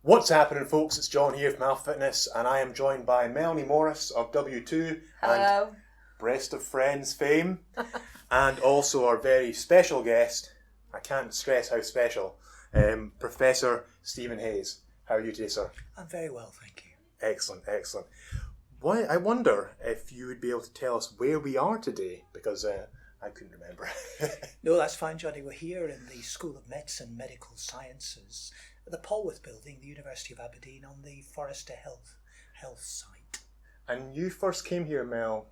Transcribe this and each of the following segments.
What's happening, folks? It's John here from Alpha Fitness, and I am joined by Melanie Morris of W2 Hello. and Breast of Friends fame, and also our very special guest, I can't stress how special, Professor Stephen Hayes. How are you today, sir? I'm very well, thank you. Excellent, excellent. Why, I wonder if you would be able to tell us where we are today, because I couldn't remember. No, that's fine, Johnny. We're here in the School of Medicine, Medical Sciences, at the Polwarth Building, the University of Aberdeen, on the Forrester Health site. And you first came here, Mel,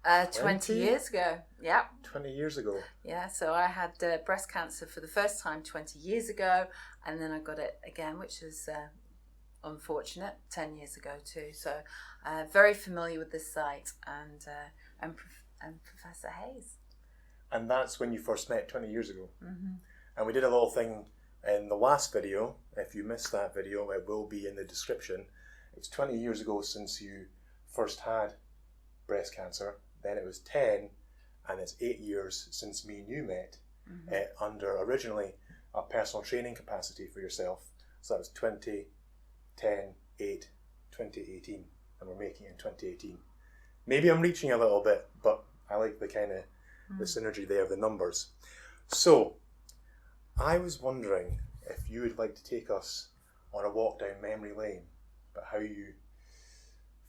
20 years ago. Yeah. 20 years ago. Yeah, so I had breast cancer for the first time 20 years ago, and then I got it again, which was unfortunate, 10 years ago too. So very familiar with this site and Professor Hayes. And that's when you first met 20 years ago. Mm-hmm. And we did a little thing in the last video. If you missed that video, it will be in the description. It's 20 years ago since you first had breast cancer. Then it was 10, and it's 8 years since me and you met, under originally a personal training capacity for yourself. So that was 20, 10, 8, 2018, and we're making it in 2018. Maybe I'm reaching a little bit, but I like the kind of the synergy there of the numbers. So I was wondering if you would like to take us on a walk down memory lane, but how you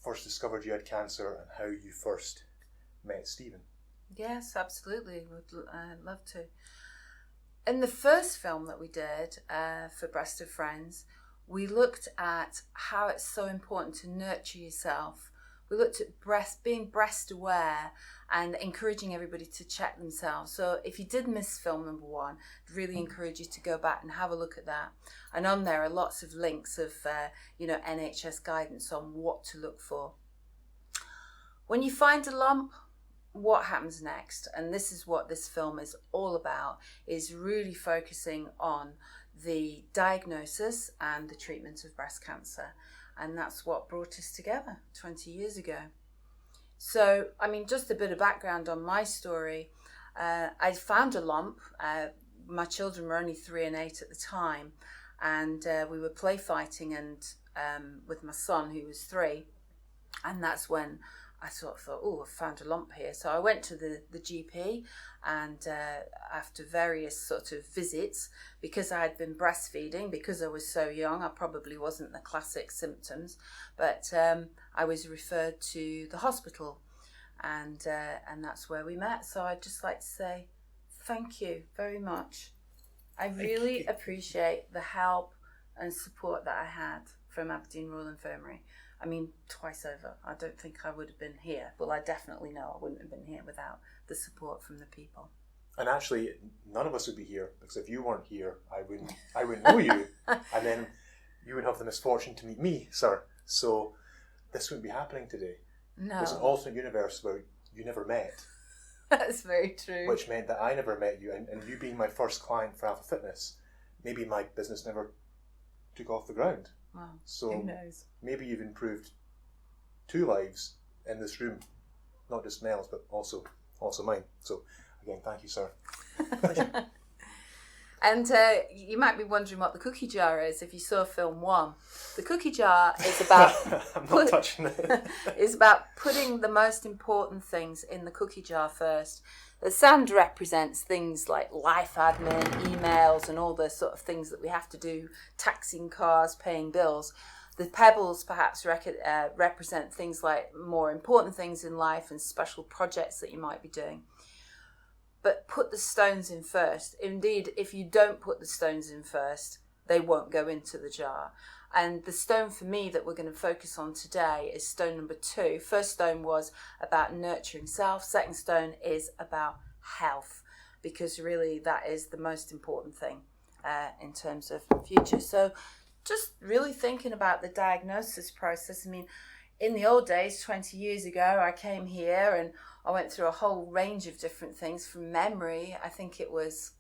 first discovered you had cancer and how you first met Stephen. Yes, absolutely. Would love to. In the first film that we did for Breast of Friends, we looked at how it's so important to nurture yourself. We looked at being breast aware and encouraging everybody to check themselves. So if you did miss film number 1, I'd really encourage you to go back and have a look at that. And on there are lots of links of NHS guidance on what to look for. When you find a lump, what happens next? And this is what this film is all about, is really focusing on the diagnosis and the treatment of breast cancer. And that's what brought us together 20 years ago. So, just a bit of background on my story. I found a lump. My children were only 3 and 8 at the time. And we were play fighting with my son, who was 3. And that's when I sort of thought, I found a lump here. So I went to the GP, and after various sort of visits, because I had been breastfeeding, because I was so young, I probably wasn't the classic symptoms, but I was referred to the hospital, and that's where we met. So I'd just like to say thank you very much. I really appreciate the help and support that I had from Aberdeen Royal Infirmary. Twice over. I don't think I would have been here. Well, I definitely know I wouldn't have been here without the support from the people. And actually, none of us would be here, because if you weren't here, I wouldn't know you, and then you would have the misfortune to meet me, sir. So this wouldn't be happening today. No. There's an alternate universe where you never met. That's very true. Which meant that I never met you, and you being my first client for Alpha Fitness, maybe my business never took off the ground. Wow. So who knows? Maybe you've improved 2 lives in this room, not just Mel's, but also mine. So again, thank you, sir. And you might be wondering what the cookie jar is if you saw film 1. The cookie jar is about I'm not touching it. is about putting the most important things in the cookie jar first. The sand represents things like life admin, emails, and all the sort of things that we have to do, taxing cars, paying bills. The pebbles perhaps represent things like more important things in life and special projects that you might be doing. But put the stones in first. Indeed, if you don't put the stones in first, they won't go into the jar. And the stone for me that we're going to focus on today is stone number 2. First stone was about nurturing self. Second stone is about health, because really that is the most important thing in terms of future. So just really thinking about the diagnosis process. In the old days, 20 years ago, I came here and I went through a whole range of different things from memory. I think it was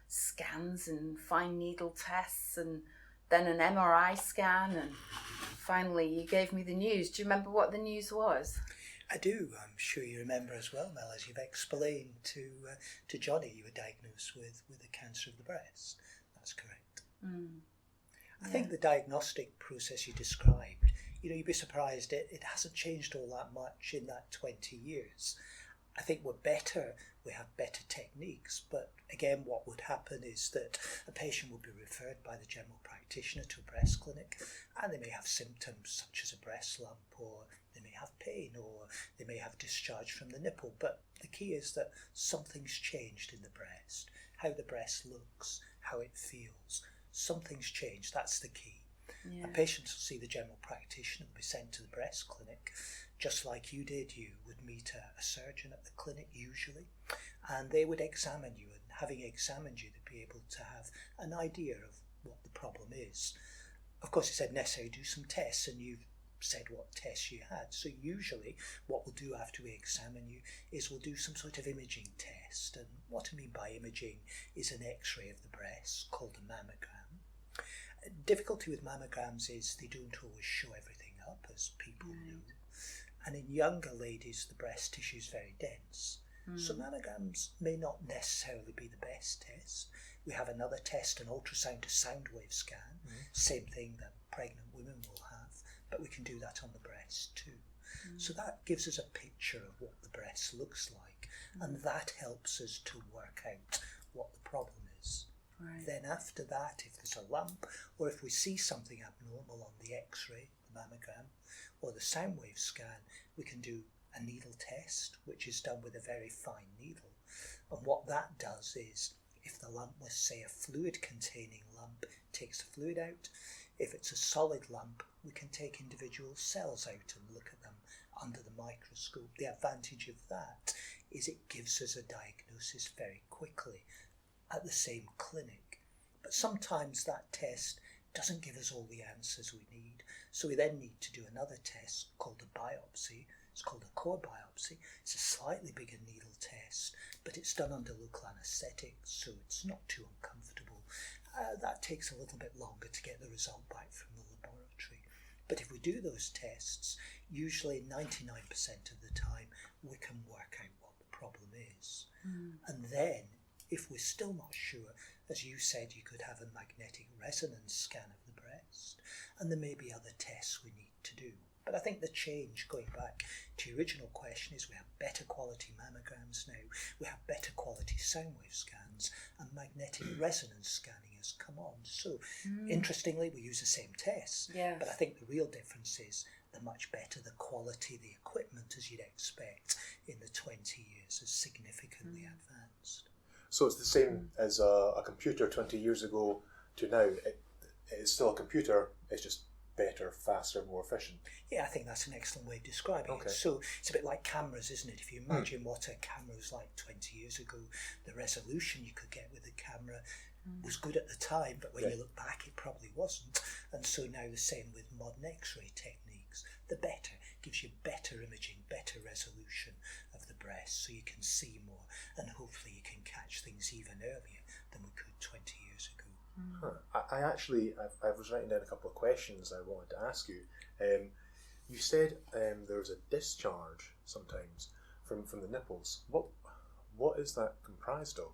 scans and fine needle tests, and then an MRI scan, and finally you gave me the news. Do you remember what the news was? I do. I'm sure you remember as well, Mel, as you've explained to Johnny, you were diagnosed with a cancer of the breast. That's correct. Mm. I think the diagnostic process you described, you'd be surprised it hasn't changed all that much in that 20 years. I think we have better techniques, but again, what would happen is that a patient would be referred by the general practitioner to a breast clinic, and they may have symptoms such as a breast lump, or they may have pain, or they may have discharge from the nipple. But the key is that something's changed in the breast, how the breast looks, how it feels. Something's changed, that's the key. Yeah. And patients will see the general practitioner, will be sent to the breast clinic, just like you did. You would meet a surgeon at the clinic usually, and they would examine you, and having examined you, they'd be able to have an idea of what the problem is. Of course, it said necessary do some tests, and you've said what tests you had. So usually what we'll do after we examine you is we'll do some sort of imaging test, and what I mean by imaging is an x-ray of the breast called a mammogram. Difficulty with mammograms is they don't always show everything up, as people know. And in younger ladies, the breast tissue is very dense. So mammograms may not necessarily be the best test. We have another test, an ultrasound to sound wave scan, same thing that pregnant women will have, but we can do that on the breast too. So that gives us a picture of what the breast looks like, and that helps us to work out what the problem is. Right. Then after that, if there's a lump, or if we see something abnormal on the x-ray, the mammogram, or the sound wave scan, we can do a needle test, which is done with a very fine needle. And what that does is, if the lump was, say, a fluid-containing lump, it takes the fluid out. If it's a solid lump, we can take individual cells out and look at them under the microscope. The advantage of that is it gives us a diagnosis very quickly at the same clinic. But sometimes that test doesn't give us all the answers we need, so we then need to do another test called a biopsy. It's called a core biopsy. It's a slightly bigger needle test, but it's done under local anaesthetic, so it's not too uncomfortable. That takes a little bit longer to get the result back from the laboratory. But if we do those tests, usually 99% of the time we can work out what the problem is. And then, if we're still not sure, as you said, you could have a magnetic resonance scan of the breast, and there may be other tests we need to do. But I think the change, going back to your original question, is we have better quality mammograms now, we have better quality sound wave scans, and magnetic resonance scanning has come on. So, interestingly, we use the same tests, but I think the real difference is the much better the quality, the equipment, as you'd expect, in the 20 years has significantly advanced. So it's the same as a computer 20 years ago to now. It's still a computer, it's just better, faster, more efficient. Yeah, I think that's an excellent way of describing Okay. it. So it's a bit like cameras, isn't it? If you imagine what a camera was like 20 years ago, the resolution you could get with the camera was good at the time, but when you look back, it probably wasn't. And so now the same with modern X-ray techniques. The better, gives you better imaging, better resolution of the breast, so you can see more, and hopefully you can catch things even earlier than we could 20 years ago. I was writing down a couple of questions I wanted to ask you. You said there was a discharge sometimes from the nipples. What is that comprised of?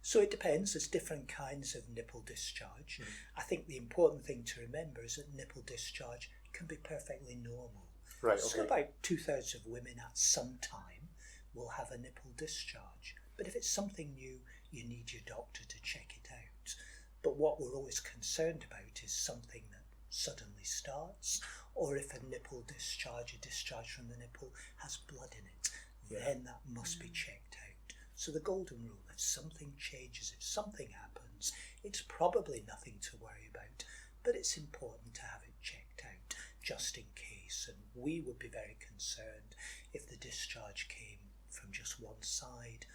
So it depends. There's different kinds of nipple discharge. I think the important thing to remember is that nipple discharge can be perfectly normal. Right, So okay. about 2/3 of women at some time will have a nipple discharge. But if it's something new, you need your doctor to check it out. But what we're always concerned about is something that suddenly starts, or if a nipple discharge, a discharge from the nipple, has blood in it, then that must be checked out. So the golden rule, if something changes, if something happens, it's probably nothing to worry about, but it's important to have it checked out just in case. And we would be very concerned if the discharge came from just one side,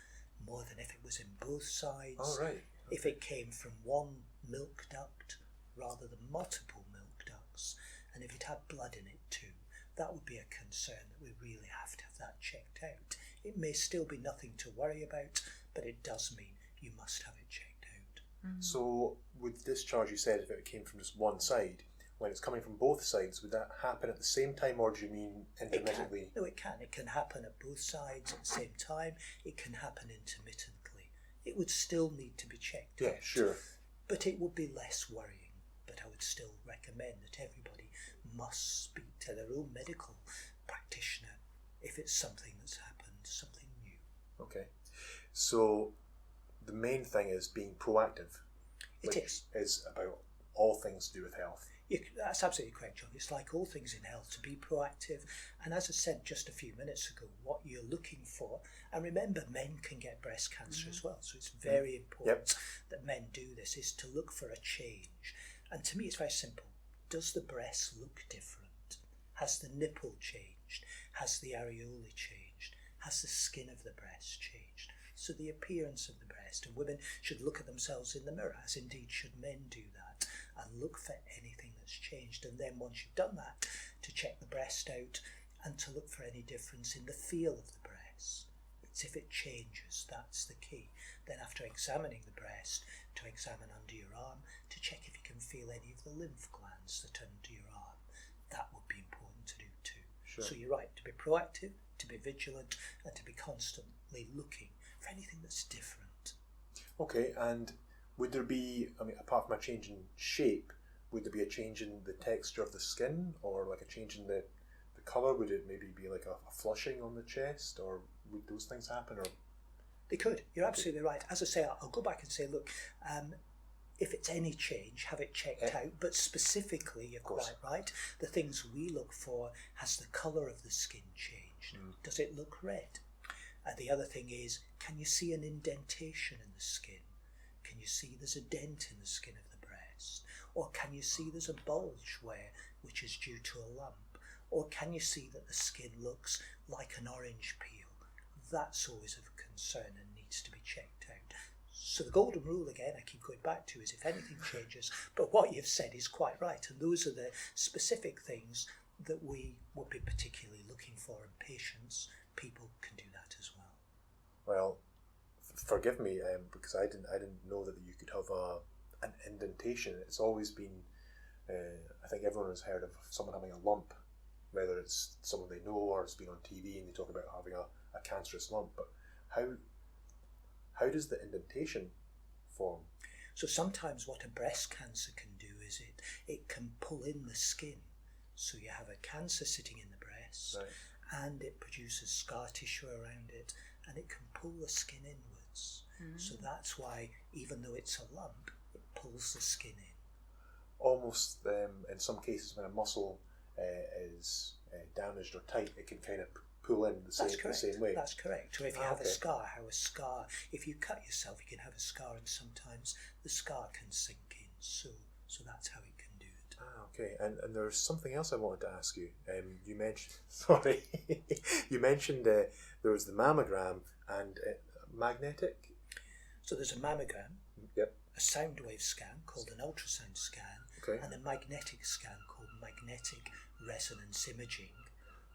more than if it was in both sides. Oh, right. If it came from one milk duct rather than multiple milk ducts, and if it had blood in it too, that would be a concern that we really have to have that checked out. It may still be nothing to worry about, but it does mean you must have it checked out. So with discharge, you said if it came from just one side, when it's coming from both sides, would that happen at the same time, or do you mean intermittently? No, it can. It can happen at both sides at the same time. It can happen intermittently. It would still need to be checked out. Yeah, sure. But it would be less worrying. But but I would still recommend that everybody must speak to their own medical practitioner if it's something that's happened, something new. Okay. So the main thing is being proactive. It is. Is about all things to do with health. That's absolutely correct, John. It's like all things in health, to be proactive. And as I said just a few minutes ago, what you're looking for, and remember, men can get breast cancer as well, so it's very important that men do this, is to look for a change. And to me, it's very simple. Does the breast look different? Has the nipple changed? Has the areola changed? Has the skin of the breast changed? So the appearance of the breast, and women should look at themselves in the mirror, as indeed should men do that, and look for anything that's changed. And then once you've done that, to check the breast out and to look for any difference in the feel of the breast. It's if it changes, that's the key. Then after examining the breast, to examine under your arm, to check if you can feel any of the lymph glands that are under your arm. That would be important to do too. Sure. So you're right, to be proactive, to be vigilant, and to be constantly looking for anything that's different. Okay, and would there be, I mean, apart from a change in shape, would there be a change in the texture of the skin, or like a change in the colour? Would it maybe be like a flushing on the chest, or would those things happen? Or they could. You're absolutely right. As I say, I'll go back and say, look, if it's any change, have it checked out. But specifically, you're quite right. The things we look for, has the colour of the skin changed? Does it look red? The other thing is, can you see an indentation in the skin? Can you see there's a dent in the skin of the breast? Or can you see there's a bulge which is due to a lump? Or can you see that the skin looks like an orange peel? That's always of concern and needs to be checked out. So the golden rule, again, I keep going back to, is if anything changes, but what you've said is quite right, and those are the specific things that we would be particularly looking for in patients. People can do that as well. Well, forgive me, because I didn't know that you could have an indentation. It's always been, I think everyone has heard of someone having a lump, whether it's someone they know or it's been on TV and they talk about having a cancerous lump. But how does the indentation form? So sometimes what a breast cancer can do is it can pull in the skin. So you have a cancer sitting in the breast, right, and it produces scar tissue around it, and it can pull the skin inwards. So that's why, even though it's a lump, it pulls the skin in. Almost, in some cases, when a muscle is damaged or tight, it can kind of pull in the same way. That's correct. Or if you have a scar, if you cut yourself, you can have a scar, and sometimes the scar can sink in. So that's how it can do it. Okay. And there's something else I wanted to ask you. You mentioned, sorry, you mentioned there was the mammogram and magnetic. So there's a mammogram, yep, a sound wave scan called an ultrasound scan, okay, and a magnetic scan called magnetic resonance imaging.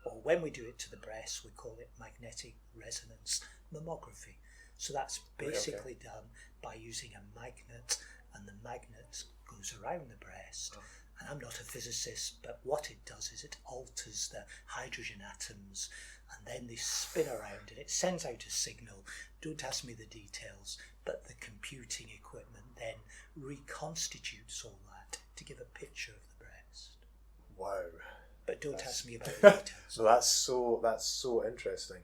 Or when we do it to the breast, we call it magnetic resonance mammography. So that's basically done by using a magnet, and the magnet goes around the breast. And I'm not a physicist, but what it does is it alters the hydrogen atoms, and then they spin around and it sends out a signal. Don't ask me the details, but the computing equipment then reconstitutes all that to give a picture of the breast. Wow. But don't ask me about the details. So that's so interesting.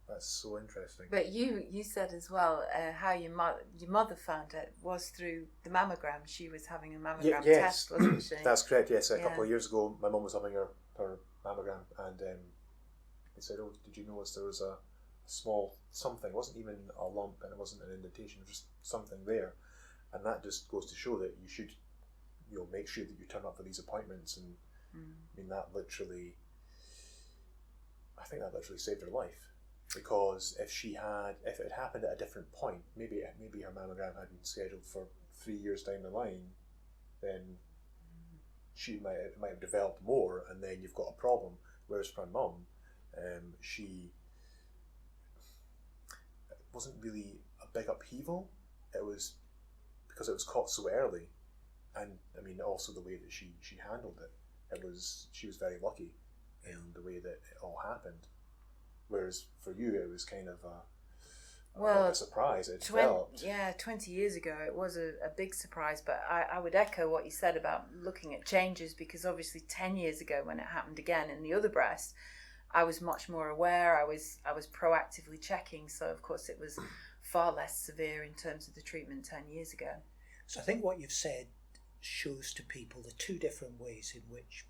That's so interesting. But you said as well how your mother found it was through the mammogram. She was having a mammogram test, wasn't she? That's correct. Yes, a couple of years ago, my mum was having her mammogram, and they said, "Oh, did you notice there was a small something? It wasn't even a lump, and it wasn't an indentation. It was just something there." And that just goes to show that you should, make sure that you turn up for these appointments. And I mean, I think that literally saved her life. Because if it had happened at a different point, maybe her mammogram had been scheduled for 3 years down the line, then it might have developed more, and then you've got a problem. Whereas for my mum, it wasn't really a big upheaval. It was because it was caught so early, and I mean also the way that she handled it. She was very lucky in the way that it all happened. Whereas for you, it was kind of Well, a surprise. It developed. 20 years ago it was a big surprise, but I would echo what you said about looking at changes, because obviously 10 years ago when it happened again in the other breast, I was much more aware. I was proactively checking, so of course it was far less severe in terms of the treatment 10 years ago. So I think what you've said shows to people the two different ways in which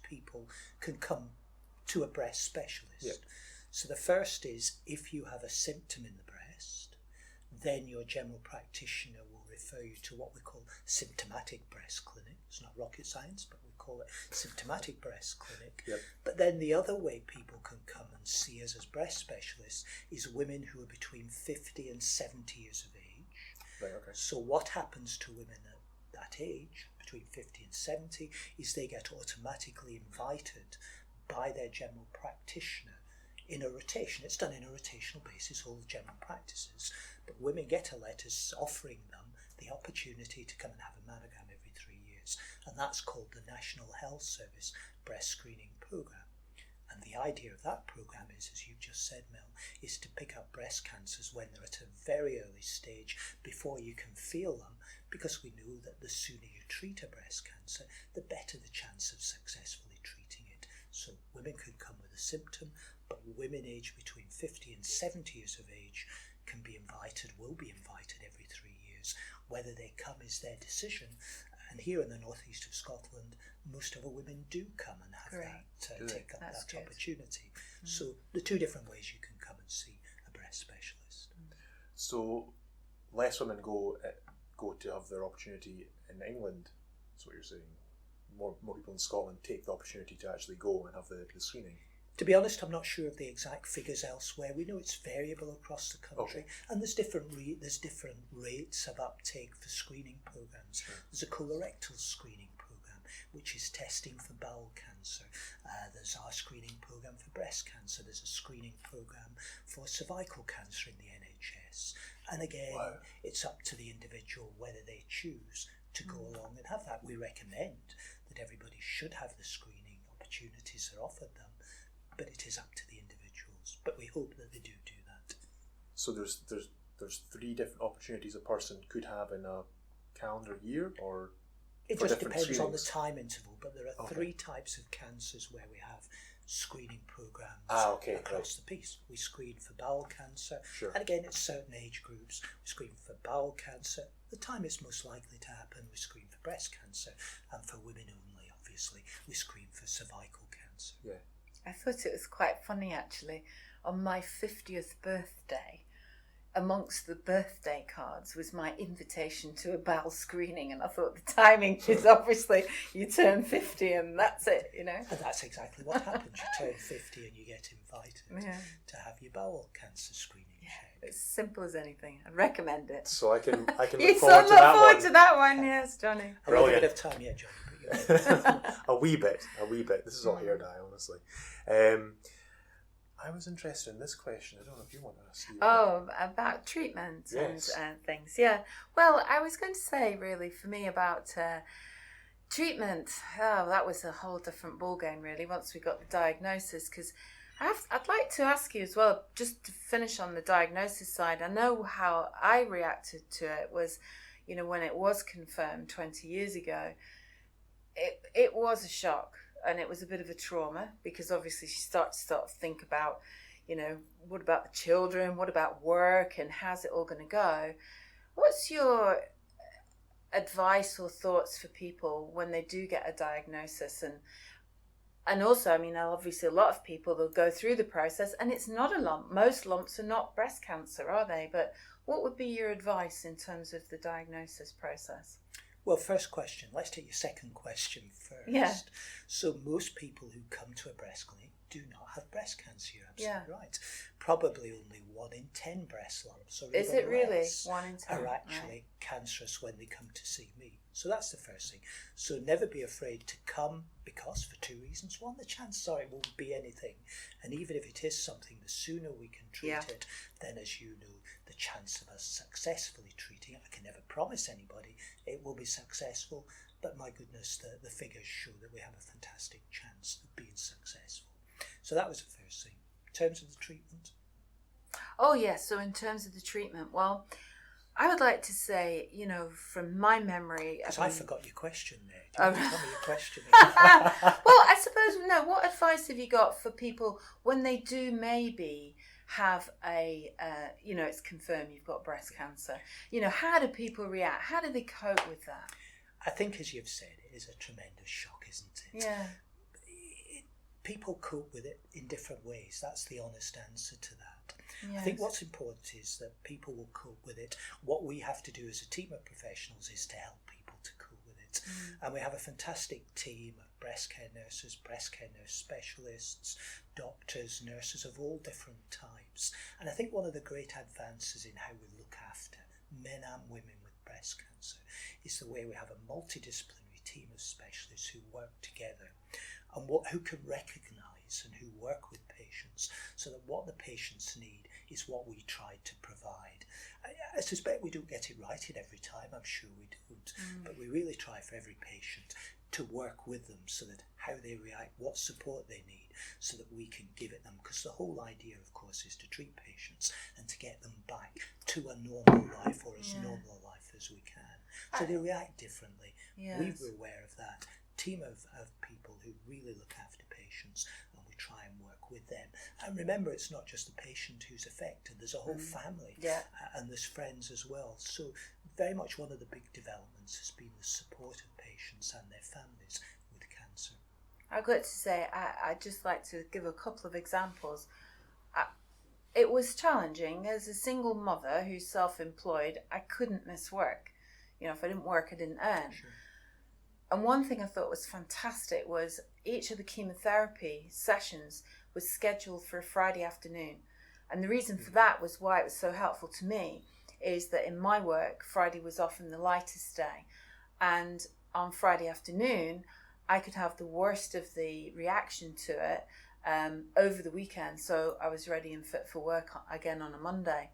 people can come to a breast specialist. Yep. So the first is, if you have a symptom in the breast, then your general practitioner will refer you to what we call symptomatic breast clinic. It's not rocket science, but we call it symptomatic breast clinic. Yep. But then the other way people can come and see us as breast specialists is women who are between 50 and 70 years of age. Right, okay. So what happens to women at that age, between 50 and 70, is they get automatically invited by their general practitioner in a rotation. It's done in a rotational basis, all the general practices, but women get a letter offering them the opportunity to come and have a mammogram every 3 years, and that's called the National Health Service Breast Screening Programme. And the idea of that programme is, as you've just said, Mel, is to pick up breast cancers when they're at a very early stage, before you can feel them, because we know that the sooner you treat a breast cancer, the better the chance of successfully treating it. So women can come with a symptom, but women aged between 50 and 70 years of age will be invited every 3 years. Whether they come is their decision. And here in the northeast of Scotland, most of the women do come and have take up that opportunity. So the two different ways you can come and see a breast specialist. So less women go to have their opportunity in England. That's what you're saying. More people in Scotland take the opportunity to actually go and have the screening. To be honest, I'm not sure of the exact figures elsewhere. We know it's variable across the country, and there's different rates of uptake for screening programs. Sure. There's a colorectal screening program, which is testing for bowel cancer. There's our screening program for breast cancer. There's a screening program for cervical cancer in the NHS. And again, it's up to the individual whether they choose to go along and have that. We recommend that everybody should have the screening opportunities that are offered them, but it is up to the individuals. But we hope that they do that. So there's 3 different opportunities a person could have in a calendar year, or it for just different depends on the screenings? time interval. But there are 3 types of cancers where we have screening programs across the piece. We screen for bowel cancer, Sure. and again, it's certain age groups. We screen for bowel cancer. The time it's most likely to happen, we screen for breast cancer, and for women only, obviously, we screen for cervical cancer. Yeah. I thought it was quite funny, actually. On my 50th birthday, amongst the birthday cards was my invitation to a bowel screening, and I thought the timing is obviously you turn 50 and that's it, you know. And that's exactly what happens. You turn 50 and you get invited to have your bowel cancer screening checked. It's simple as anything. I'd recommend it. So I can You look so forward to look that forward one. to that one, yes, Johnny. I don't have a Brilliant. bit of time yet, Johnny, but you're A wee bit. This is all hair dye, honestly. I was interested in this question. I don't know if you want to ask. Oh, about treatment and things. Yeah. Well, I was going to say, really, for me about treatment. Oh, that was a whole different ballgame, really. Once we got the diagnosis, because I'd like to ask you as well, just to finish on the diagnosis side. I know how I reacted to it was, you know, when it was confirmed 20 years ago. It was a shock. And it was a bit of a trauma, because obviously you start to think about, you know, what about the children? What about work? And how's it all going to go? What's your advice or thoughts for people when they do get a diagnosis? And also, I mean, obviously a lot of people, they'll go through the process and it's not a lump. Most lumps are not breast cancer, are they? But what would be your advice in terms of the diagnosis process? Well, first question. Let's take your second question first. Yeah. So most people who come to a breast clinic do not have breast cancer. You're absolutely Yeah. right. Probably only 1 in 10 breast lumps, or Is even it really less, 1 in 10? are actually cancerous when they come to see me. So that's the first thing. So never be afraid to come, because for 2 reasons. One, the chances are it won't be anything. And even if it is something, the sooner we can treat it, then, as you know, the chance of us successfully treating it, I can never promise anybody it will be successful, but my goodness, the figures show that we have a fantastic chance of being successful. So that was the first thing. In terms of the treatment? Oh, yes. So in terms of the treatment, well, I would like to say, from my memory... Because I forgot your question there. Do you Oh. want to tell me your question? Well, I suppose, no, what advice have you got for people when they do maybe have it's confirmed you've got breast cancer? How do people react? How do they cope with that? I think, as you've said, it is a tremendous shock, isn't it? Yeah. People cope with it in different ways. That's the honest answer to that. Yes. I think what's important is that people will cope with it. What we have to do as a team of professionals is to help people to cope with it. And we have a fantastic team of breast care nurses, breast care nurse specialists, doctors, nurses of all different types. And I think one of the great advances in how we look after men and women with breast cancer is the way we have a multidisciplinary team of specialists who work together and who can recognise and who work with patients, so that what the patients need is what we try to provide. I suspect we don't get it right in every time, I'm sure we don't, but we really try for every patient to work with them so that how they react, what support they need, so that we can give it them. Because the whole idea, of course, is to treat patients and to get them back to a normal life, or as normal a life as we can. So they react differently. Yes. We're aware of that. Team of people who really look after patients, and we try and work with them. And remember, it's not just the patient who's affected, there's a whole family, and there's friends as well. So very much one of the big developments has been the support of patients and their families with cancer. I've got to say, I'd just like to give a couple of examples. It was challenging. As a single mother who's self-employed, I couldn't miss work. If I didn't work, I didn't earn. Sure. And one thing I thought was fantastic was each of the chemotherapy sessions was scheduled for a Friday afternoon. And the reason for that was why it was so helpful to me is that in my work, Friday was often the lightest day. And on Friday afternoon, I could have the worst of the reaction to it over the weekend. So I was ready and fit for work again on a Monday.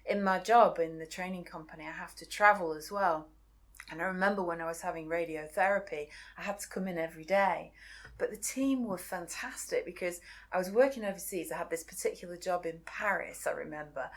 In my job in the training company, I have to travel as well. And I remember when I was having radiotherapy, I had to come in every day. But the team were fantastic because I was working overseas. I had this particular job in Paris, I remember.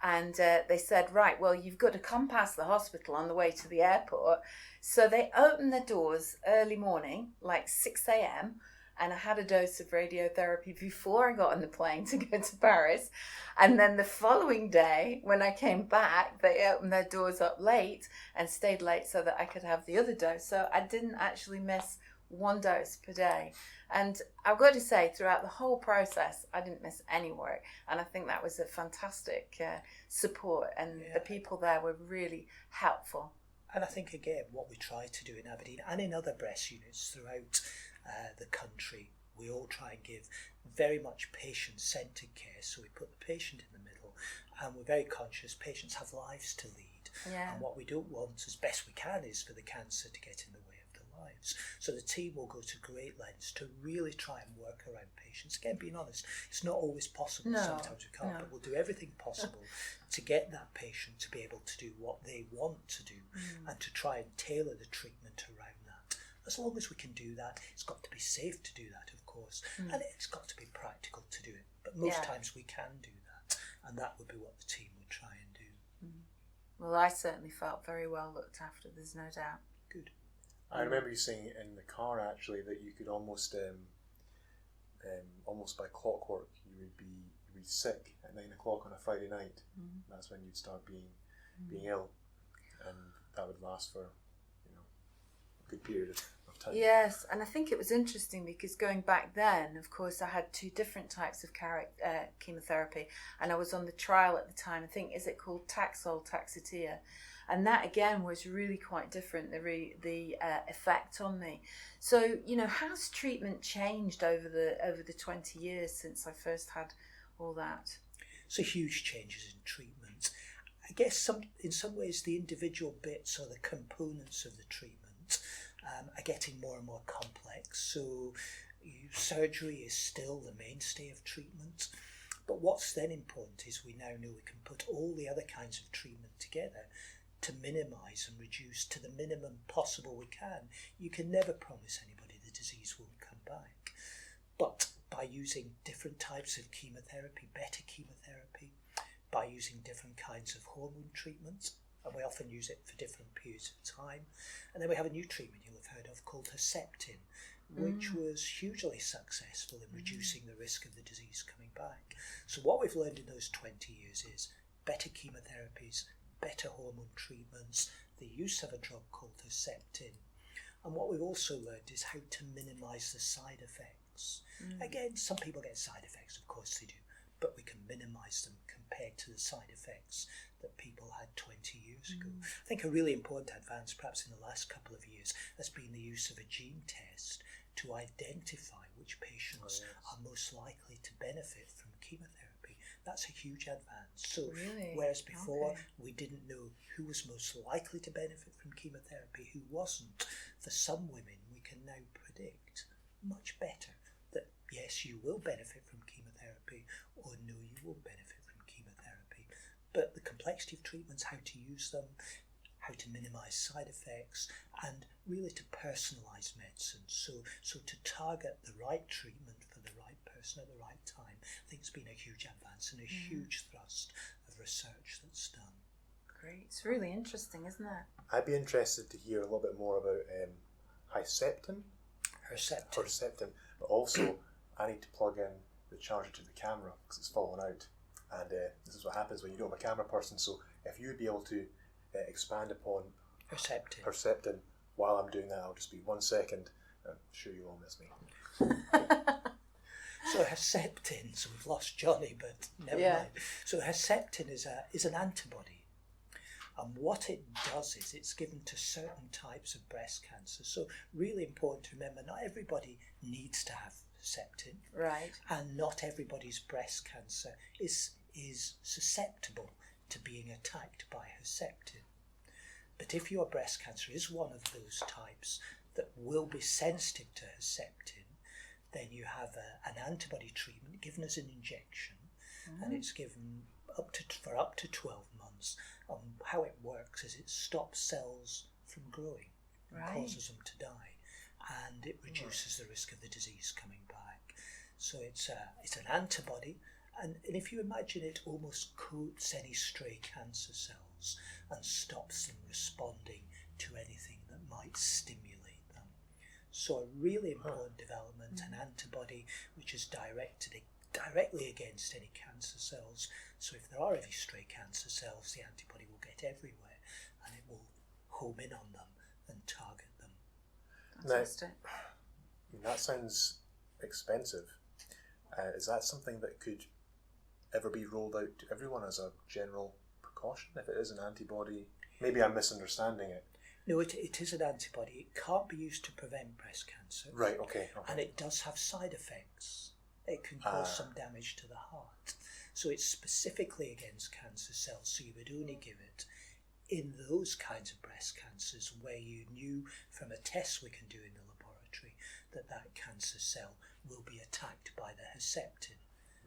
And they said, right, well, you've got to come past the hospital on the way to the airport. So they opened their doors early morning, like 6 a.m., and I had a dose of radiotherapy before I got on the plane to go to Paris. And then the following day, when I came back, they opened their doors up late and stayed late so that I could have the other dose. So I didn't actually miss one dose per day. And I've got to say, throughout the whole process, I didn't miss any work. And I think that was a fantastic support. And the people there were really helpful. And I think, again, what we try to do in Aberdeen and in other breast units throughout the country, we all try and give very much patient-centred care. So we put the patient in the middle, and we're very conscious patients have lives to lead. Yeah. And what we don't want, as best we can, is for the cancer to get in the way of their lives. So the team will go to great lengths to really try and work around patients. Again, being honest, it's not always possible. No, Sometimes we can't, but we'll do everything possible to get that patient to be able to do what they want to do and to try and tailor the treatment around that. As long as we can do that, it's got to be safe to do that, of course, and it's got to be practical to do it. But most times we can do that, and that would be what the team would try and do. Well, I certainly felt very well looked after, there's no doubt. Good. I remember you saying in the car actually that you could almost by clockwork you would be sick at 9 o'clock on a Friday night. That's when you'd start being ill, and that would last for a good period of time. Yes, and I think it was interesting because going back then, of course, I had two different types of chemotherapy, and I was on the trial at the time. I think, is it called Taxol, Taxotere? And that again was really quite different, the effect on me. So, how's treatment changed over the 20 years since I first had all that? So huge changes in treatment. I guess in some ways the individual bits or the components of the treatment are getting more and more complex. So surgery is still the mainstay of treatment. But what's then important is we now know we can put all the other kinds of treatment together to minimise and reduce to the minimum possible we can. You can never promise anybody the disease won't come back. But by using different types of chemotherapy, better chemotherapy, by using different kinds of hormone treatments, and we often use it for different periods of time. And then we have a new treatment you'll have heard of called Herceptin, which was hugely successful in reducing the risk of the disease coming back. So what we've learned in those 20 years is better chemotherapies, better hormone treatments, the use of a drug called Herceptin. And what we've also learned is how to minimise the side effects. Again, some people get side effects, of course they do, but we can minimise them compared to the side effects that people had 20 years ago. I think a really important advance, perhaps in the last couple of years, has been the use of a gene test to identify which patients are most likely to benefit from chemotherapy. That's a huge advance. So whereas before we didn't know who was most likely to benefit from chemotherapy, who wasn't, for some women we can now predict much better that yes, you will benefit from chemotherapy, or no, you won't benefit from chemotherapy. But the complexity of treatments, how to use them, how to minimise side effects, and really to personalise medicine. So to target the right treatment for the right person at the right time, I think it's been a huge advance and a huge thrust of research that's done. Great. It's really interesting, isn't it? I'd be interested to hear a little bit more about Herceptin, but also I need to plug in the charger to the camera because it's fallen out, and this is what happens when you don't have a camera person. So if you'd be able to expand upon Herceptin while I'm doing that, I'll just be 1 second. I'm sure you all miss me. So Herceptin, so we've lost Johnny, but never mind. So Herceptin is an antibody, and what it does is it's given to certain types of breast cancer. So really important to remember, not everybody needs to have Herceptin, right? And not everybody's breast cancer is susceptible to being attacked by Herceptin. But if your breast cancer is one of those types that will be sensitive to Herceptin, then you have an antibody treatment given as an injection, and it's given for up to 12 months. How it works is it stops cells from growing and causes them to die, and it reduces the risk of the disease coming back. So it's an antibody, and if you imagine it almost coats any stray cancer cells and stops them responding to anything that might stimulate them. So a really important development, an antibody which is directly against any cancer cells. So if there are any stray cancer cells, the antibody will get everywhere and it will home in on them and target them. Fantastic. Now, that sounds expensive. Is that something that could ever be rolled out to everyone as a general precaution if it is an antibody? Maybe I'm misunderstanding it. No, it is an antibody. It can't be used to prevent breast cancer. Right, okay. And it does have side effects. It can cause some damage to the heart. So it's specifically against cancer cells, so you would only give it in those kinds of breast cancers where you knew from a test we can do in the laboratory that cancer cell will be attacked by the Herceptin.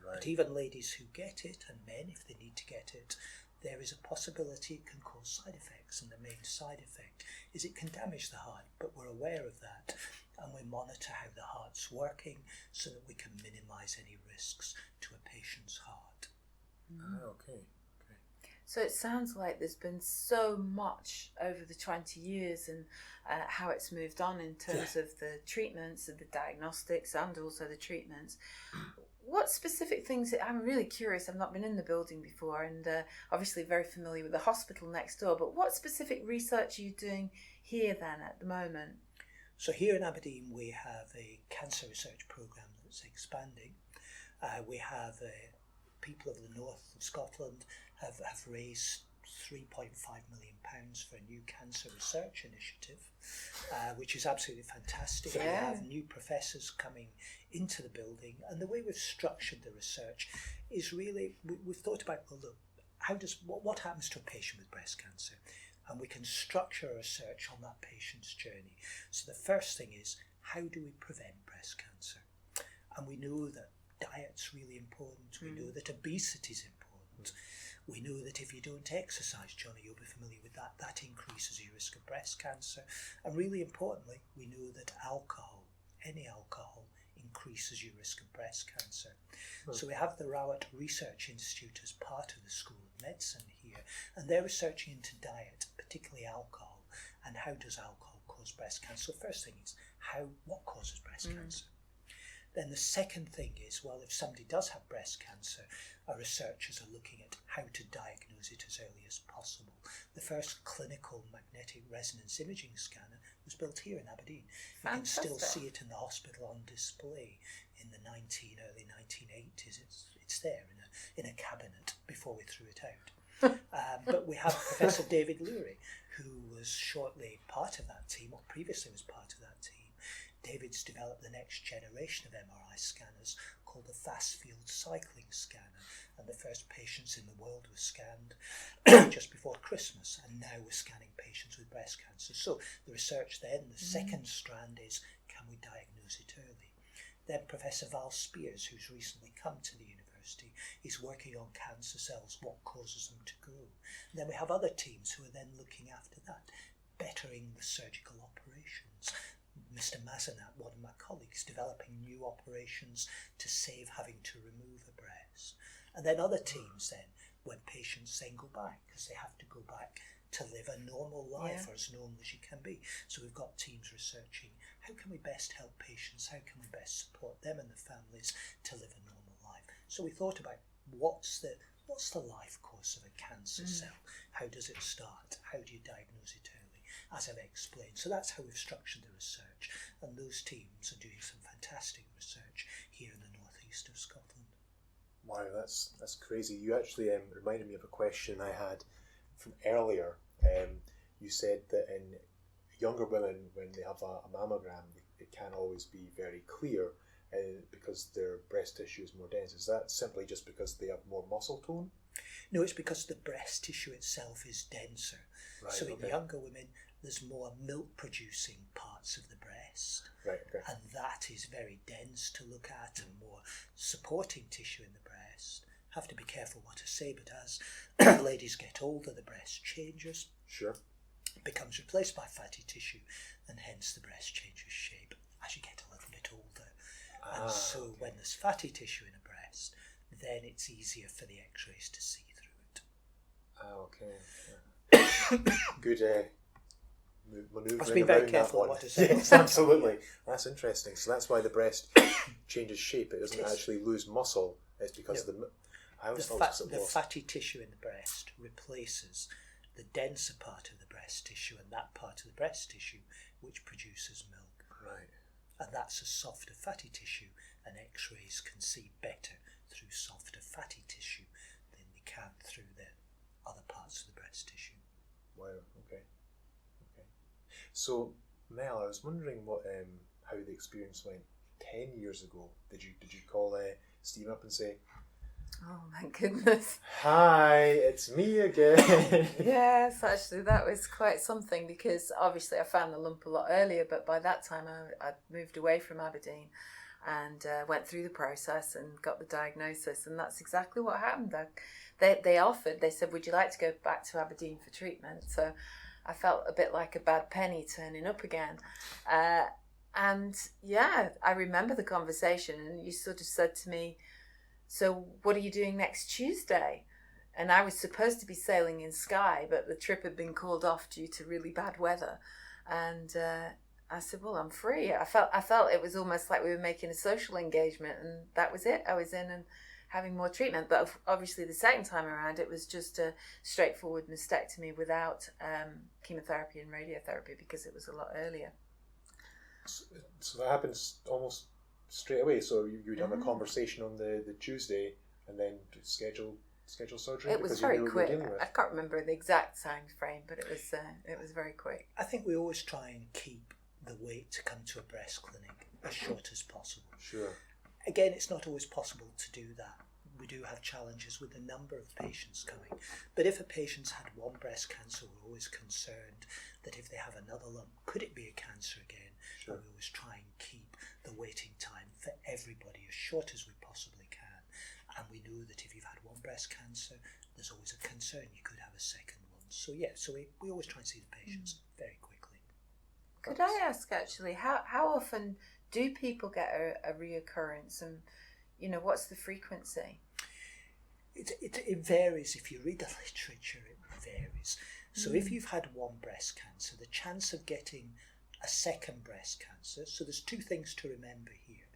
Right. But even ladies who get it, and men if they need to get it, there is a possibility it can cause side effects, and the main side effect is it can damage the heart, but we're aware of that, and we monitor how the heart's working so that we can minimise any risks to a patient's heart. Okay. So it sounds like there's been so much over the 20 years and how it's moved on in terms of the treatments and the diagnostics and also the treatments. What specific things, I'm really curious, I've not been in the building before and obviously very familiar with the hospital next door, but what specific research are you doing here then at the moment? So here in Aberdeen we have a cancer research programme that's expanding. We have people of the north of Scotland have raised £3.5 million for a new cancer research initiative, which is absolutely fantastic. We have new professors coming into the building, and the way we've structured the research is really, we've thought about, well, look, what happens to a patient with breast cancer? And we can structure a research on that patient's journey. So the first thing is, how do we prevent breast cancer? And we know that diet's really important. We know that obesity is important. We know that if you don't exercise, Johnny, you'll be familiar with that, that increases your risk of breast cancer. And really importantly, we know that alcohol, any alcohol, increases your risk of breast cancer. So we have the Rowett Research Institute as part of the School of Medicine here, and they're researching into diet, particularly alcohol, and how does alcohol cause breast cancer. So first thing is, what causes breast cancer? Then the second thing is, well, if somebody does have breast cancer, our researchers are looking at how to diagnose it as early as possible. The first clinical magnetic resonance imaging scanner was built here in Aberdeen. You can still see it in the hospital on display in the early 1980s. It's there in a cabinet before we threw it out. But we have Professor David Lurie, who was shortly part of that team, or previously was part of that team. David's developed the next generation of MRI scanners called the fast field cycling scanner, and the first patients in the world were scanned just before Christmas, and now we're scanning patients with breast cancer. So the research then, the second strand is, can we diagnose it early? Then Professor Val Spears, who's recently come to the university, is working on cancer cells, what causes them to grow. And then we have other teams who are then looking after that, bettering the surgical operations. Mr. Mazenat, one of my colleagues, developing new operations to save having to remove a breast. And then other teams then, when patients then go back, because they have to go back to live a normal life, or as normal as you can be. So we've got teams researching, how can we best help patients, how can we best support them and the families to live a normal life. So we thought about what's the life course of a cancer cell, how does it start, how do you diagnose it early, as I've explained. So that's how we've structured the research, and those teams are doing some fantastic research here in the northeast of Scotland. Wow, that's crazy. You actually reminded me of a question I had from earlier. You said that in younger women, when they have a mammogram, it can't always be very clear because their breast tissue is more dense. Is that simply just because they have more muscle tone? No, it's because the breast tissue itself is denser. Right, so in younger women, there's more milk-producing parts of the breast. Right, okay. And that is very dense to look at, and more supporting tissue in the breast. Have to be careful what I say, but as ladies get older, the breast changes. Sure. It becomes replaced by fatty tissue, and hence the breast changes shape as you get a little bit older. And so when there's fatty tissue in a breast, then it's easier for the x-rays to see through it. Okay. Good manoeuvring. I've been very careful that one. what to say. Yes, absolutely. That's interesting. So that's why the breast changes shape. It doesn't actually lose muscle. It's because the fatty tissue in the breast replaces the denser part of the breast tissue and that part of the breast tissue which produces milk. Right. And that's a softer fatty tissue, and x-rays can see better through softer fatty tissue than they can through the other parts of the breast tissue. Wow, okay. So, Mel, I was wondering how the experience went 10 years ago. Did you call Stephen up and say, Oh my goodness. "Hi, it's me again"? Yes, actually that was quite something, because obviously I found the lump a lot earlier, but by that time I'd moved away from Aberdeen and went through the process and got the diagnosis, and that's exactly what happened. They said, would you like to go back to Aberdeen for treatment? So I felt a bit like a bad penny turning up again. And yeah, I remember the conversation, and you sort of said to me, so what are you doing next Tuesday? And I was supposed to be sailing in Skye, but the trip had been called off due to really bad weather. And I said, well, I'm free. I felt it was almost like we were making a social engagement, and that was it. I was in and having more treatment. But obviously the second time around, it was just a straightforward mastectomy without chemotherapy and radiotherapy, because it was a lot earlier. So that happens almost straight away. So you'd have a conversation on the Tuesday, and then schedule surgery. It was very quick. I can't remember the exact time frame, but it was very quick. I think we always try and keep the wait to come to a breast clinic as short as possible. Sure. Again, it's not always possible to do that. We do have challenges with the number of patients coming. But if a patient's had one breast cancer, we're always concerned that if they have another lump, could it be a cancer again? Sure. And we always try and keep the waiting time for everybody as short as we possibly can. And we know that if you've had one breast cancer, there's always a concern you could have a second one. So yeah, we always try and see the patients very quickly. Could I ask, actually, how often do people get a reoccurrence, and what's the frequency? It varies. If you read the literature, it varies. So if you've had one breast cancer, the chance of getting a second breast cancer, so there's two things to remember here.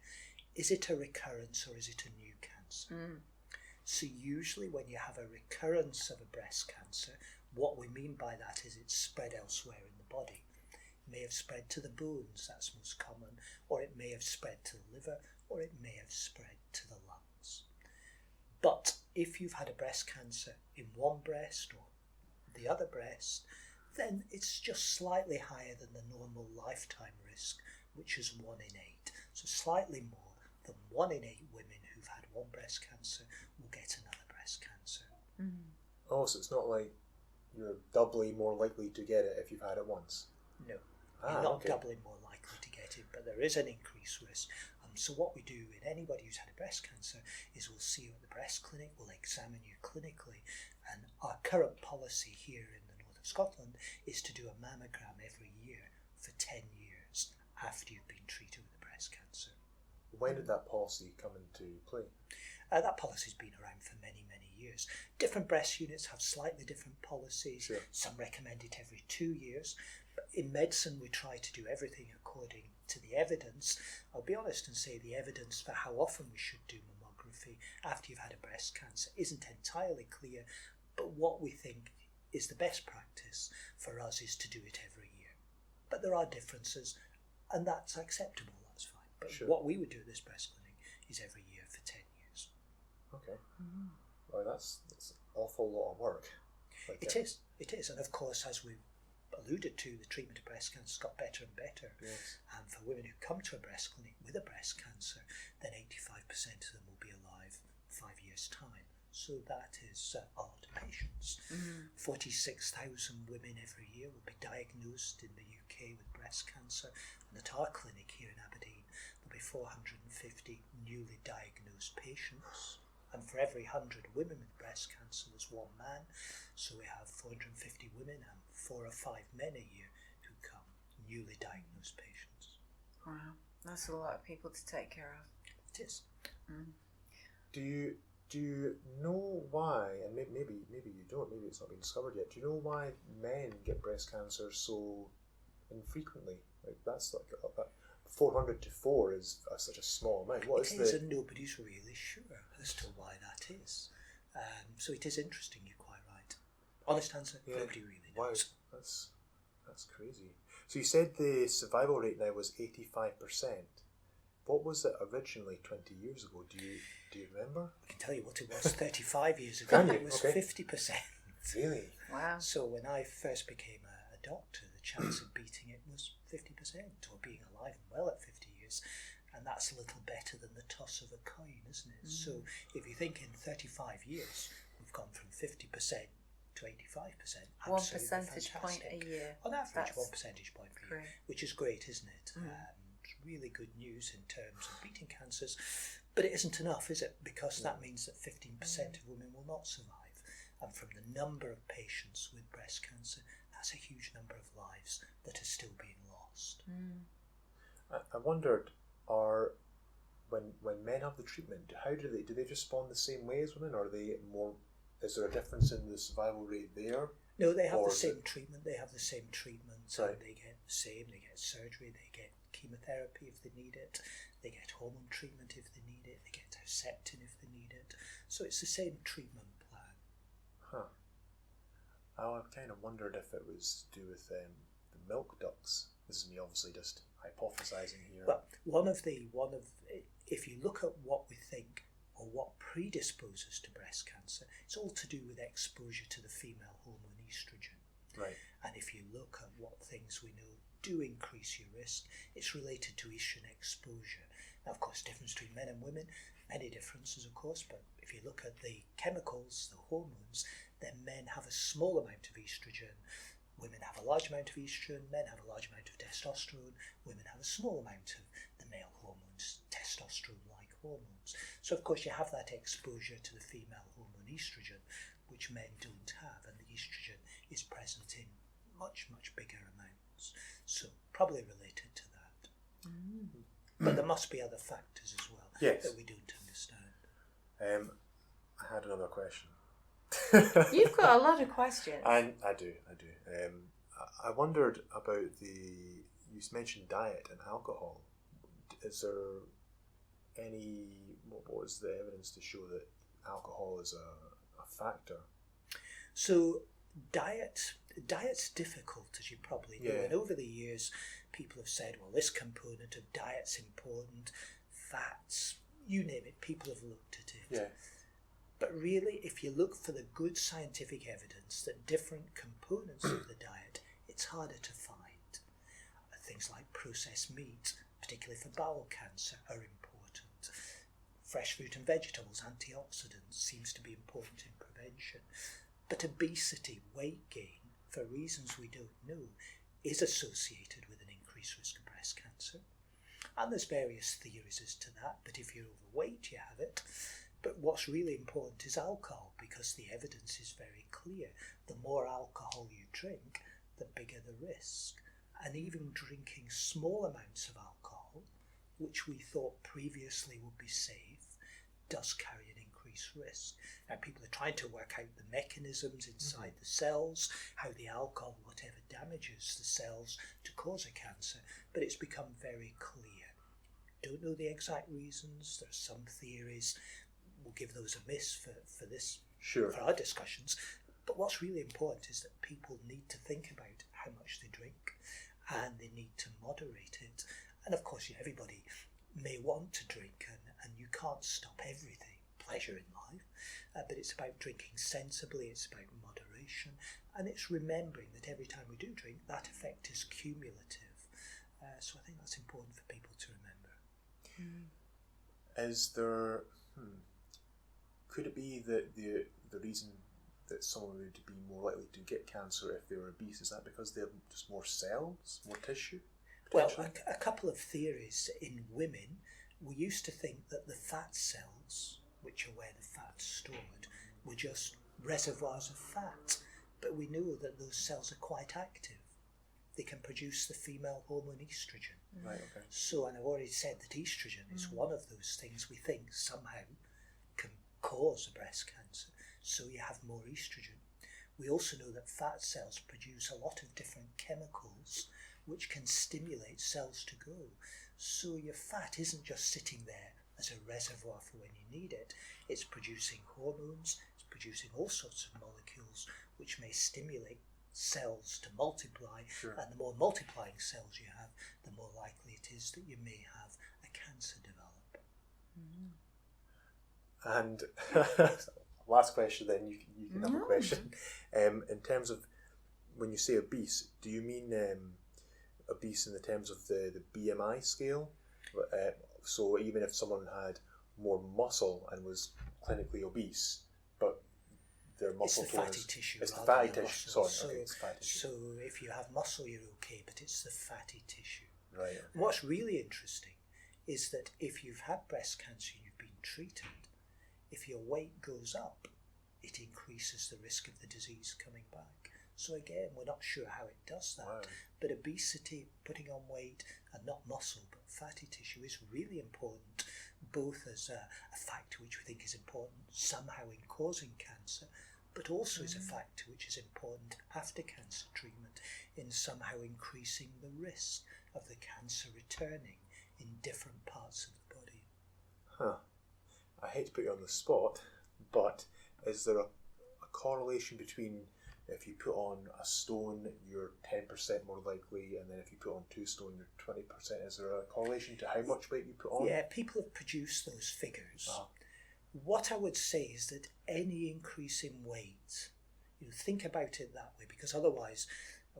Is it a recurrence or is it a new cancer? So usually when you have a recurrence of a breast cancer, what we mean by that is it's spread elsewhere in the body. It may have spread to the bones, that's most common, or it may have spread to the liver, or it may have spread to the lungs. But if you've had a breast cancer in one breast or the other breast, then it's just slightly higher than the normal lifetime risk, which is 1 in 8. So slightly more than 1 in 8 women who've had one breast cancer will get another breast cancer. Oh, so it's not like you're doubly more likely to get it if you've had it once? No, you're not doubly more likely to get it, but there is an increased risk. So what we do in anybody who's had a breast cancer is we'll see you at the breast clinic, we'll examine you clinically, and our current policy here in the north of Scotland is to do a mammogram every year for 10 years after you've been treated with a breast cancer. When did that policy come into play? That policy's been around for many, many years. Different breast units have slightly different policies. Sure. Some recommend it every 2 years. But in medicine, we try to do everything according to the evidence. I'll be honest and say the evidence for how often we should do mammography after you've had a breast cancer isn't entirely clear, but what we think is the best practice for us is to do it every year. But there are differences, and that's acceptable, that's fine. But Sure. What we would do at this breast clinic is every year for 10 years. Okay. Well, that's an awful lot of work. It is, and of course, as we've alluded to, the treatment of breast cancer has got better and better. Yes. And for women who come to a breast clinic with a breast cancer, then 85% of them will be alive 5 years' time. So that is a lot of patients. 46,000 women every year will be diagnosed in the UK with breast cancer. And at our clinic here in Aberdeen, there'll be 450 newly diagnosed patients. And for every 100 women with breast cancer, there's one man. So we have 450 women and 4 or 5 men a year who come, newly diagnosed patients. Wow, that's a lot of people to take care of. It is. Do you know why, and maybe you don't, maybe it's not been discovered yet, do you know why men get breast cancer so infrequently? Like that's like 400 to 4 is such a small amount. What It is, and nobody's really sure as to why that is. So it is interesting, you're quite right. Honest answer, nobody really knows. Wow, that's crazy. So you said the survival rate now was 85%. What was it originally 20 years ago? Do you remember? I can tell you what it was 35 years ago. Can you? It was Okay. 50%. Really? Wow. So when I first became a doctor, the chance of beating it was 50%, or being alive and well at 50 years. And that's a little better than the toss of a coin, isn't it? So if you think in 35 years, we've gone from 50% to 85%. 1 absolutely percentage point fantastic. a year. On average, That's 1 percentage point per year, great. which is great, isn't it? Really good news in terms of beating cancers. But it isn't enough, is it? Because that means that 15% of women will not survive. And from the number of patients with breast cancer, that's a huge number of lives that are still being lost. I wondered, when men have the treatment, how do they respond the same way as women, or are they more? Is there a difference in the survival rate there? No, they have Or the is same treatment. They have the same treatment. Right. And they get the same. They get surgery. They get chemotherapy if they need it. They get hormone treatment if they need it. They get Herceptin if they need it. So it's the same treatment plan. Huh. I kind of wondered if it was to do with the milk ducts. This is me obviously just hypothesizing here. Well, if you look at what we think or what predisposes to breast cancer, it's all to do with exposure to the female hormone estrogen. Right. And if you look at what things we know do increase your risk, it's related to estrogen exposure. Now, of course, difference between men and women, many differences, of course, but if you look at the chemicals, the hormones, then men have a small amount of estrogen, women have a large amount of estrogen, men have a large amount of testosterone, women have a small amount of the male hormones, testosterone-like hormones. So, of course, you have that exposure to the female hormone estrogen, which men don't have, and the estrogen is present in much, much bigger amounts. So, probably related to that. But there must be other factors as well Yes. that we don't understand. I had another question. You've got a lot of questions. I do. I wondered about you mentioned diet and alcohol. Is there what was the evidence to show that alcohol is a factor? So diet's difficult, as you probably know. Yeah. And over the years, people have said, well, this component of diet's important, fats, you name it, people have looked at it. Yeah. But really, if you look for the good scientific evidence that different components of the diet, it's harder to find. Things like processed meat, particularly for bowel cancer, are important. Fresh fruit and vegetables, antioxidants, seems to be important in prevention. But obesity, weight gain, for reasons we don't know, is associated with an increased risk of breast cancer. And there's various theories as to that, but if you're overweight, you have it. But what's really important is alcohol, because the evidence is very clear. The more alcohol you drink, the bigger the risk. And even drinking small amounts of alcohol, which we thought previously would be safe, does carry an increased risk. Now, people are trying to work out the mechanisms inside the cells, how the alcohol, whatever, damages the cells to cause a cancer, but it's become very clear. Don't know the exact reasons. There are some theories. We'll give those a miss Sure. for our discussions. But what's really important is that people need to think about how much they drink, and they need to moderate it. And of course, everybody may want to drink, and you can't stop everything, pleasure in life, but it's about drinking sensibly, it's about moderation, and it's remembering that every time we do drink, that effect is cumulative. So I think that's important for people to remember. Is there? Could it be that the reason that someone would be more likely to get cancer if they were obese, is that because they have just more cells, more tissue? Well, a couple of theories. In women, we used to think that the fat cells, which are where the fat's stored, were just reservoirs of fat. But we know that those cells are quite active. They can produce the female hormone estrogen. Right, okay. So, and I've already said that estrogen is one of those things we think somehow can cause a breast cancer. So you have more estrogen. We also know that fat cells produce a lot of different chemicals which can stimulate cells to grow. So your fat isn't just sitting there as a reservoir for when you need it. It's producing hormones, it's producing all sorts of molecules which may stimulate cells to multiply. Sure. And the more multiplying cells you have, the more likely it is that you may have a cancer develop. And last question, then you can have a question. In terms of when you say obese, do you mean obese in the terms of the BMI scale? So even if someone had more muscle and was clinically obese, but their muscle it's the tone fatty is, tissue. it's the rather fatty than tissue. muscle. Sorry, okay, it's fatty tissue. So if you have muscle, you're okay, but it's the fatty tissue. Right. Okay. And what's really interesting is that if you've had breast cancer and you've been treated, if your weight goes up, it increases the risk of the disease coming back. So again, we're not sure how it does that. Wow. But obesity, putting on weight, and not muscle, but fatty tissue is really important, both as a factor which we think is important somehow in causing cancer, but also as a factor which is important after cancer treatment in somehow increasing the risk of the cancer returning in different parts of the body. Huh. I hate to put you on the spot, but is there a correlation between if you put on a stone, you're 10% more likely, and then if you put on 2 stone, you're 20%? Is there a correlation to how much weight you put on? Yeah, people have produced those figures. Ah. What I would say is that any increase in weight, think about it that way, because otherwise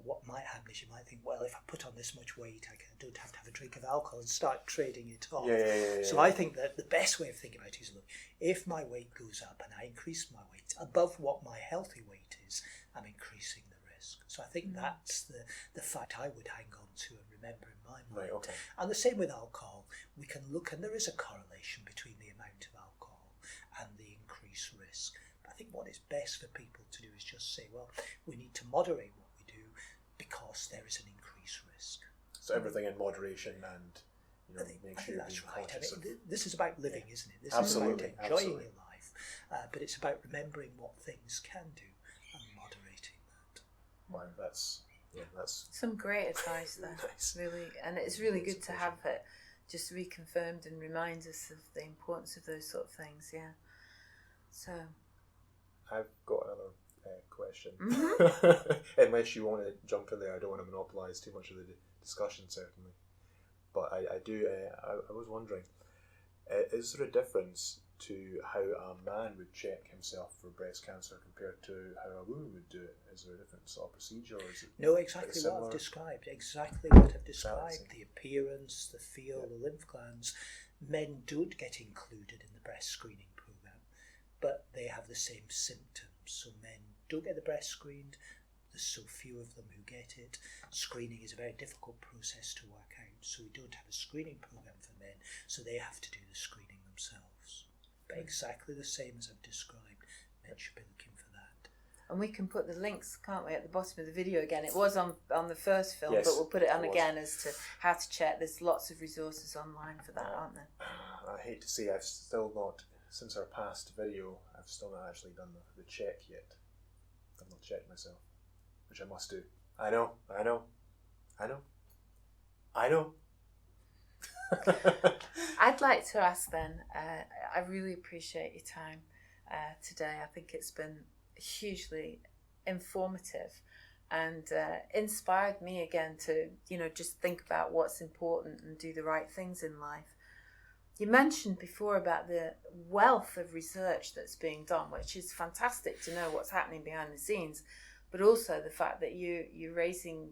what might happen is you might think, well, if I put on this much weight, I don't have to have a drink of alcohol and start trading it off. Yeah. So I think that the best way of thinking about it is, look, if my weight goes up and I increase my weight above what my healthy weight is, I'm increasing the risk. So I think that's the fact I would hang on to and remember in my mind. Right, okay. And the same with alcohol. We can look, and there is a correlation between the amount of alcohol and the increased risk. But I think what is best for people to do is just say, well, we need to moderate what we do because there is an increased risk. So everything in moderation, and You know, make sure you're that's being right. conscious This is about living, isn't it? This Absolutely, is about enjoying absolutely. your life, but it's about remembering what things can do and moderating that. Wow, that's Some great advice there. Nice. Really, and it's really It's good to a have it just reconfirmed and remind us of the importance of those sort of things. Yeah. So. I've got another question. Mm-hmm. Unless you want to jump in there, I don't want to monopolise too much of the discussion, certainly. But I do. I was wondering, is there a difference to how a man would check himself for breast cancer compared to how a woman would do it? Is there a different sort of procedure, or is it? No, exactly what similar? I've described. Exactly what I've described. The appearance, the feel, the lymph glands. Men don't get included in the breast screening program, but they have the same symptoms. So men don't get the breast screened. There's so few of them who get it. Screening is a very difficult process to work out, so we don't have a screening program for men, so they have to do the screening themselves. But exactly the same as I've described. Men should be looking for that. And we can put the links, can't we, at the bottom of the video again. It was on the first film, Yes, but we'll put it on it was. again as to how to check. There's lots of resources online for that, aren't there? I hate to say, I've still not, since our past video, I've still not actually done the check yet. I've not checked myself, which I must do. I know. I'd like to ask then, I really appreciate your time today. I think it's been hugely informative and inspired me again to, just think about what's important and do the right things in life. You mentioned before about the wealth of research that's being done, which is fantastic to know what's happening behind the scenes, but also the fact that you're raising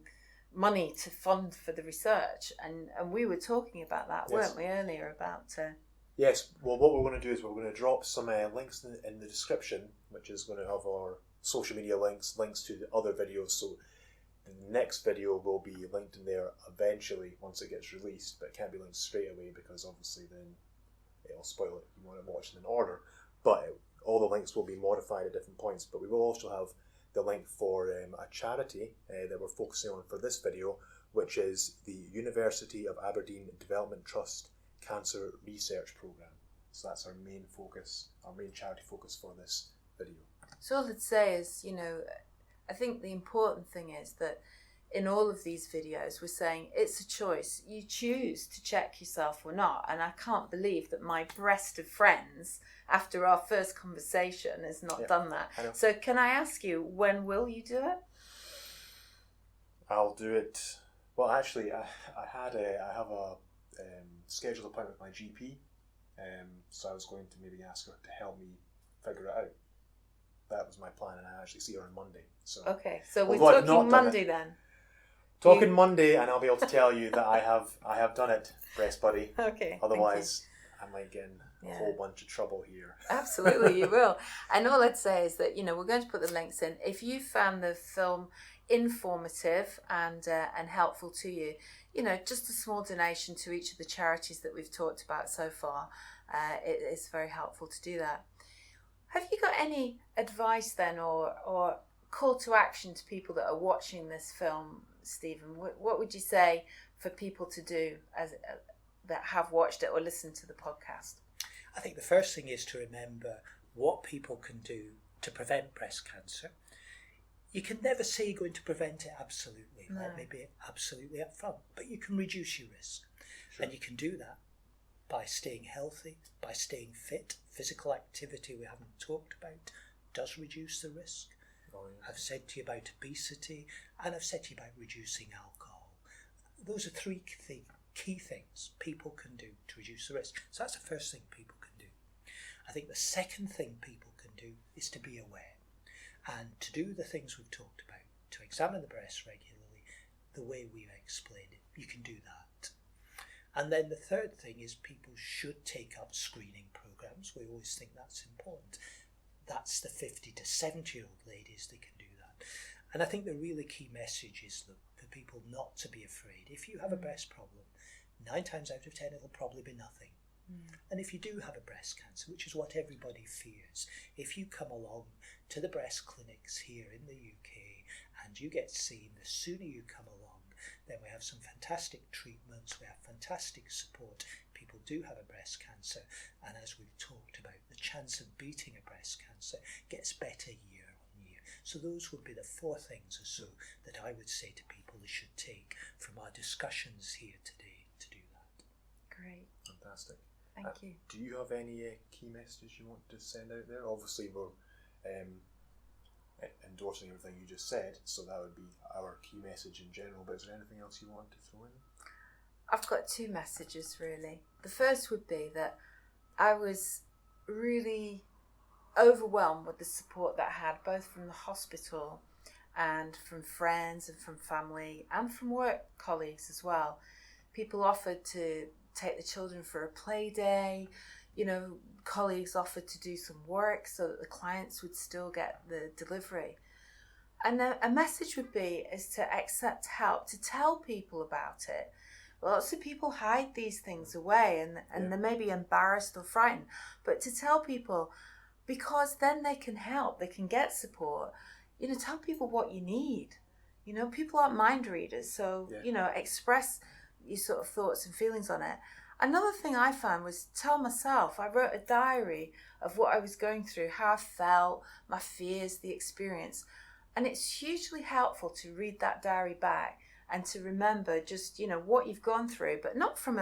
money to fund for the research, and we were talking about that, weren't we, earlier, about Yes, well, what we're going to do is we're going to drop some links in the description, which is going to have our social media links to the other videos, so the next video will be linked in there eventually once it gets released, but it can't be linked straight away because obviously then it'll spoil it. You want to watch it in order, but all the links will be modified at different points. But we will also have the link for a charity that we're focusing on for this video, which is the University of Aberdeen Development Trust Cancer Research Programme. So that's our main focus, our main charity focus for this video. So all I'd say is, I think the important thing is that in all of these videos we're saying it's a choice. You choose to check yourself or not, and I can't believe that my breast of friends, after our first conversation, has not done that. So can I ask you, when will you do it? I'll do it. Well, actually, I have a scheduled appointment with my GP, so I was going to maybe ask her to help me figure it out. That was my plan, and I actually see her on Monday. So okay, so we're although I've not talking done Monday it, then. Talking Monday, and I'll be able to tell you that I have done it, breast buddy. Okay. Otherwise, I might get in a whole bunch of trouble here. Absolutely, you will. And all I'd say is that we're going to put the links in. If you found the film informative and helpful to you, just a small donation to each of the charities that we've talked about so far, it is very helpful to do that. Have you got any advice then, or call to action to people that are watching this film, Stephen? What would you say for people to do that have watched it or listened to the podcast? I think the first thing is to remember what people can do to prevent breast cancer. You can never say you're going to prevent it absolutely. No. Let me be absolutely upfront, but you can reduce your risk. Sure. And you can do that by staying healthy, by staying fit. Physical activity we haven't talked about does reduce the risk. Oh, yeah. I've said to you about obesity, and I've said to you about reducing alcohol. Those are three key things people can do to reduce the risk. So that's the first thing people can do. I think the second thing people can do is to be aware and to do the things we've talked about, to examine the breast regularly, the way we've explained it. You can do that. And then the third thing is people should take up screening programs. We always think that's important. That's the 50 to 70-year-old ladies, they can do that. And I think the really key message is for people not to be afraid. If you have a breast problem, 9 times out of 10 it'll probably be nothing. And if you do have a breast cancer, which is what everybody fears, if you come along to the breast clinics here in the UK and you get seen, the sooner you come along, then we have some fantastic treatments, we have fantastic support. People do have a breast cancer, and as we've talked about, the chance of beating a breast cancer gets better year on year. So those would be the 4 things or so that I would say to people they should take from our discussions here today to do that. Great. Fantastic. Thank you. Do you have any key messages you want to send out there? Obviously, we're endorsing everything you just said, so that would be our key message in general, but is there anything else you want to throw in? I've got 2 messages really. The first would be that I was really overwhelmed with the support that I had, both from the hospital and from friends and from family and from work colleagues as well. People offered to take the children for a play day. You know, colleagues offered to do some work so that the clients would still get the delivery. And a message would be is to accept help, to tell people about it. Lots of people hide these things away and they may be embarrassed or frightened, but to tell people, because then they can help, they can get support. You know, tell people what you need. You know, people aren't mind readers, so, you know, express your sort of thoughts and feelings on it. Another thing I found was tell myself. I wrote a diary of what I was going through, how I felt, my fears, the experience. And it's hugely helpful to read that diary back and to remember just, you know, what you've gone through, but not from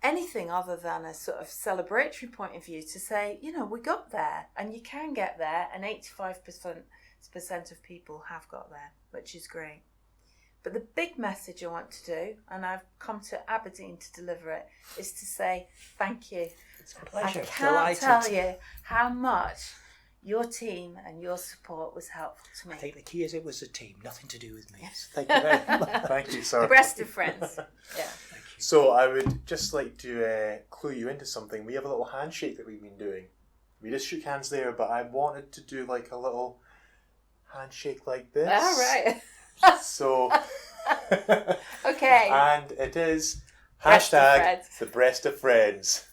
anything other than a sort of celebratory point of view, to say, you know, we got there and you can get there, and 85% of people have got there, which is great. But the big message I want to do, and I've come to Aberdeen to deliver it, is to say thank you. It's a pleasure. I can't tell you how much your team and your support was helpful to me. I think the key is it was a team, nothing to do with me. So thank you very much. Thank you, sir. Breast of Friends. Yeah. Thank you. So I would just like to clue you into something. We have a little handshake that we've been doing. We just shook hands there, but I wanted to do like a little handshake like this. All right. So, Okay. and it is Breast of hashtag Friends. the breast of friends.